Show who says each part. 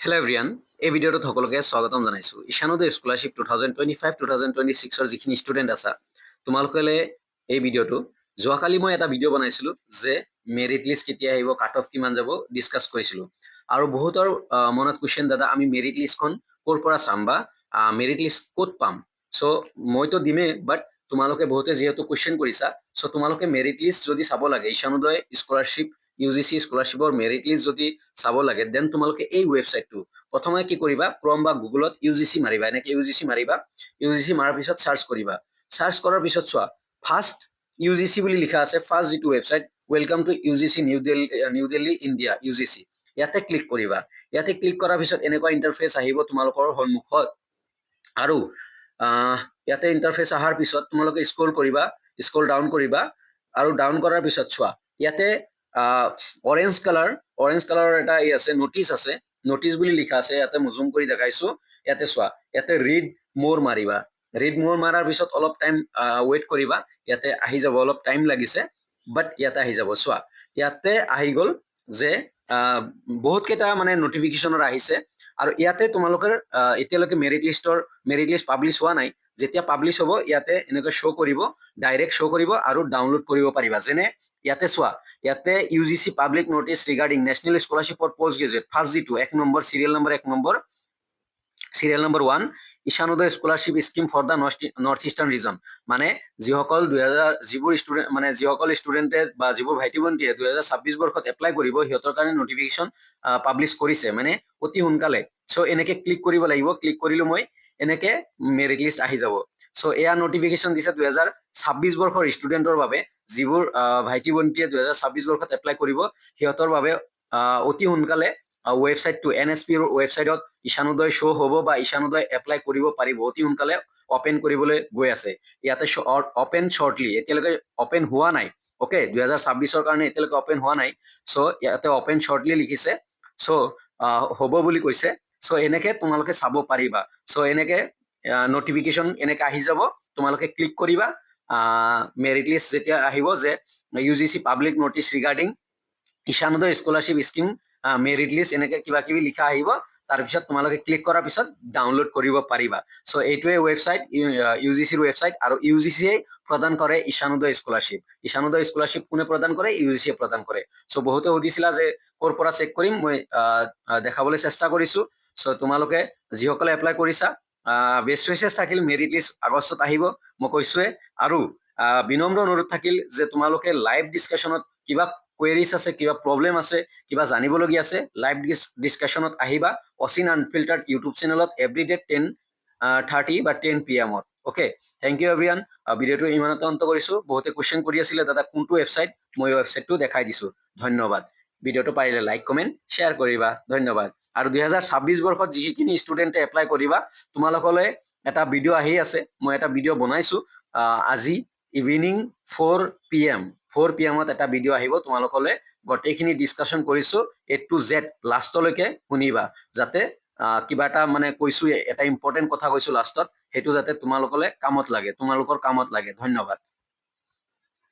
Speaker 1: Hello' everyone, এই ভিডিঅ'টোত সকলোকে স্বাগতম জনাইছোঁ। ঈশানোদয় স্কলাৰশ্বিপ 2025-2026 যিখিনি ষ্টুডেণ্ট আছা, তোমালোকে এই ভিডিঅ'টো যোৱাকালি মই এটা ভিডিঅ' বনাইছিলোঁ যে মেৰিট লিষ্ট কেতিয়া আহিব, কাট অফ কিমান যাব ডিছকাছ কৰিছিলোঁ। আৰু বহুতৰ মনত কুৱেশ্যন, দাদা আমি মেৰিট লিষ্টখন ক'ৰ পৰা চাম বা মেৰিট লিষ্ট ক'ত পাম? চ' মইতো দিমেই, বাট তোমালোকে বহুতে যিহেতু কুৱেশ্যন কৰিছা, চ' তোমালোকে মেৰিট লিষ্ট যদি চাব লাগে, ঈশানোদয় স্কলাৰশ্বিপ UGC স্কলাৰশ্বিপৰ মেৰিট লিষ্ট যদি চাব লাগে, দেন তোমালোকে এই ৱেবছাইটটো প্ৰথমে কি কৰিবা, ক্ৰম বা গুগলত UGC মাৰিবা, এনেকৈ UGC মাৰিবা। UGC মাৰাৰ পিছত চাৰ্চ কৰিবা। চাৰ্চ কৰাৰ পিছত চোৱা, ফাৰ্ষ্ট UGC বুলি লিখা আছে, ফাৰ্ষ্ট যিটো website, welcome to UGC new Delhi India UGC, ইয়াতে ক্লিক কৰিবা। ইয়াতে ক্লিক কৰাৰ পিছত এনেকুৱা ইণ্টাৰফেচ আহিব তোমালোকৰ সন্মুখত। আৰু ইয়াতে ইণ্টাৰফেচ অহাৰ পিছত তোমালোকে স্ক্ৰল কৰিবা, স্ক্ৰল ডাউন কৰিবা, আৰু ডাউন কৰাৰ পিছত চোৱা, ইয়াতে অৰেঞ্জ কালাৰৰ এটা আছে, নটিচ আছে, নটিচ বুলি লিখা আছে, ইয়াতে জুম কৰি দেখাইছো। ইয়াতে চোৱা, ইয়াতে ৰিড মোৰ মাৰিবা। ৰিড মোৰ মাৰাৰ পিছত অলপ টাইম ৱেইট কৰিবা, ইয়াতে আহি যাব, অলপ টাইম লাগিছে, বাট ইয়াতে আহি যাব। চোৱা, ইয়াতে আহি গ'ল যে বহুত কেইটা মানে নটিফিকেশ্যনৰ আহিছে। আৰু ইয়াতে তোমালোকৰ এতিয়ালৈকে মেৰিট লিষ্ট পাব্লিছ হোৱা নাই। যেতিয়া পাব্লিছ হ'ব, ইয়াতে এনেকৈ শ্ব' কৰিব, ডাইৰেক্ট শ্ব' কৰিব আৰু ডাউনলোড কৰিব পাৰিবা। যেনে ইয়াতে চোৱা, ইয়াতে UGC public notice regarding national scholarship for post graduate, first যিটো serial number 1, Ishan Uday scholarship scheme for the north eastern region. মানে যিসকল ষ্টুডেণ্টে বা যিবোৰ ভাইটি ভণ্টিয়ে 2026 বৰ্ষত এপ্লাই কৰিব, সিহঁতৰ কাৰণে নটিফিকেশ্যন পাব্লিছ কৰিছে, মানে অতি সোনকালে। চ' এনেকে ক্লিক কৰিব লাগিব। ক্লিক কৰিলো মই, এনেকে মেৰিট লিষ্ট আহি যাব। চ' এয়া নটিফিকেশ্যন দিছে 2026 বৰ্ষৰ ষ্টুডেণ্টৰ বাবে, যিবোৰ ভাইটি ভণ্টিয়ে 2026 বৰ্ষত এপ্লাই কৰিব, সিহঁতৰ বাবে অতি সোনকালে ৱেবছাইটটো NSPৰ ৱেবছাইটত ঈশানোদয় শ্ব' হ'ব বা ঈশানোদয় এপ্লাই কৰিব পাৰিব। অতি সোনকালে অপেন কৰিবলৈ গৈ আছে। ইয়াতে অপেন শ্বৰ্টলি, এতিয়ালৈকে অপেন হোৱা নাই। অ'কে, 2026ৰ কাৰণে এতিয়ালৈকে অপেন হোৱা নাই। চ' ইয়াতে অপেন শ্বৰ্টলি লিখিছে। চ' হ'ব বুলি কৈছে। চ' এনেকে তোমালোকে চাব পাৰিবা। চ' এনেকে নটিফিকেশ্যন এনেকে আহি যাব, তোমালোকে ক্লিক কৰিবা। মেৰিট লিষ্ট যেতিয়া আহিব যে UGC public notice regarding Ishanodaya scholarship scheme merit list, এনেকে কিবা কিবি লিখা আহিব। তাৰপিছত তোমালোকে ক্লিক কৰাৰ পিছত ডাউনলোড কৰিব পাৰিবা। চ' এইটোৱে ৱেবছাইট, UGCৰ ৱেবছাইট। আৰু UGCয়ে প্ৰদান কৰে ঈশানোদয় স্কলাৰশ্বিপ। ঈশানোদয় স্কলাৰশ্বিপ কোনে প্ৰদান কৰে? UGCয়ে প্ৰদান কৰে। চ' বহুতে সুধিছিলা যে ক'ৰ পৰা চেক কৰিম, মই দেখাবলৈ চেষ্টা কৰিছো। চ' তোমালোকে যিসকলে এপ্লাই কৰিছা, বেষ্ট উইচেছ থাকিল, মেৰিট লিষ্ট আগষ্টত আহিব, মই কৈছোৱে। আৰু বিনম্ৰ অনুৰোধ থাকিল যে তোমালোকে লাইভ ডিছকাশ্যনত কিবা কুৱেৰিজ আছে, কিবা প্ৰব্লেম আছে, কিবা জানিবলগীয়া আছে, লাইভ ডিছকাশ্যনত আহিবা অচিন আনফিল্টাৰ্ড ইউটিউব চেনেলত এভৰিডে 10:30 বা 10 PM। Okay, thank you everyone. ভিডিঅ'টো ইমানতে অন্ত কৰিছো। বহুতে কুৱেশ্যন কৰি আছিলে, দাদা কোনটো ৱেবছাইট, মই ৱেবছাইটটো দেখাই দিছো। ধন্যবাদ। ভিডিঅ'টো পাৰিলে লাইক, কমেণ্ট, শ্বেয়াৰ কৰিবা। ধন্যবাদ। আৰু 2026 বৰ্ষত যিখিনি ষ্টুডেণ্টে এপ্লাই কৰিবা, তোমালোকলৈ এটা ভিডিঅ' আহি আছে। মই এটা ভিডিঅ' বনাইছো আজি ইভিনিং 4 PM এটা ভিডিঅ' আহিব। তোমালোকলৈ গোটেইখিনি ডিছকাশ্যন কৰিছো, A to Z লাষ্টলৈকে শুনিবা, যাতে কিবা এটা মানে কৈছো, এটা ইম্পৰ্টেণ্ট কথা কৈছো লাষ্টত, সেইটো যাতে তোমালোকৰ কামত লাগে। ধন্যবাদ।